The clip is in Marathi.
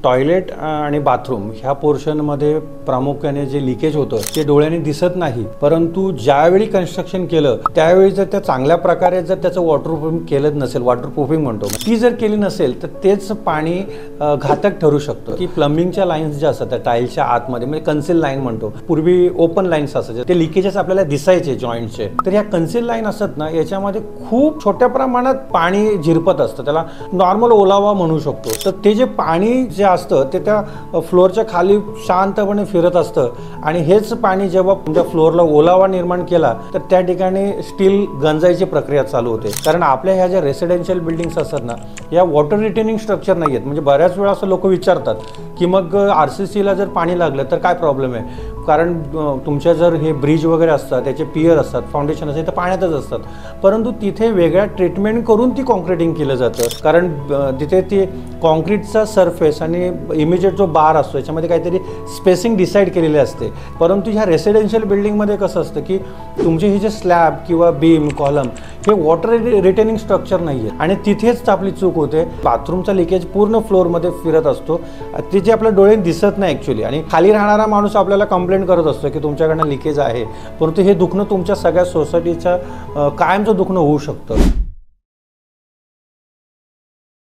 टॉयलेट आणि बाथरूम ह्या पोर्शनमध्ये प्रामुख्याने जे लिकेज होतं ते डोळ्याने दिसत नाही, परंतु ज्यावेळी कन्स्ट्रक्शन केलं त्यावेळी जर त्या चांगल्या प्रकारे जर त्याचं वॉटरप्रूफिंग केलं नसेल, वॉटरप्रूफिंग म्हणतो, ती जर केली नसेल तर तेच पाणी घातक ठरू शकतं. की प्लंबिंगच्या लाईन्स ज्या असतात त्या टाईलच्या आतमध्ये म्हणजे कन्सिल लाईन म्हणतो, पूर्वी ओपन लाईन्स असायचे, ते लिकेजेस आपल्याला दिसायचे जॉईंटचे. तर ह्या कन्सिल लाईन असतात ना, याच्यामध्ये खूप छोट्या प्रमाणात पाणी झिरपत असतं, त्याला नॉर्मल ओलावा म्हणू शकतो. तर ते जे पाणी जे असतं ते त्या फ्लोअरच्या खाली शांतपणे फिरत असतं आणि हेच पाणी जेव्हा तुमच्या फ्लोअरला ओलावा निर्माण केला तर त्या ठिकाणी स्टील गंजायची प्रक्रिया चालू होते. कारण आपल्या ह्या ज्या रेसिडेन्शियल बिल्डिंग्स असतात ना, या वॉटर रिटेनिंग स्ट्रक्चर नाही आहेत. म्हणजे बऱ्याच वेळा असं लोक विचारतात की मग RCCला जर पाणी लागलं तर काय प्रॉब्लेम आहे, कारण तुमच्या जर हे ब्रिज वगैरे असतात, त्याचे पियर असतात, फाउंडेशन असतात, तर पाण्यातच असतात. परंतु तिथे वेगळ्या ट्रीटमेंट करून ती कॉन्क्रिटिंग केलं जातं, कारण तिथे ती कॉन्क्रीटचा सरफेस आणि इमिजिएट जो बार असतो याच्यामध्ये काहीतरी स्पेसिंग डिसाईड केलेली असते. परंतु ह्या रेसिडेन्शियल बिल्डिंगमध्ये कसं असतं की तुमचे हे जे स्लॅब किंवा बीम कॉलम हे वॉटर रिटेनिंग स्ट्रक्चर नाही आहे आणि तिथेच आपली चूक होते. बाथरूमचा लिकेज पूर्ण फ्लोअरमध्ये फिरत असतो, ते जे आपल्या डोळे दिसत नाही ॲक्च्युली, आणि खाली राहणारा माणूस आपल्याला कंप्लेंट करत असतो की तुमच्याकडनं लिकेज आहे, परंतु हे दुखणं तुमच्या सगळ्या सोसायटीच्या कायमचं दुखणं होऊ शकतं.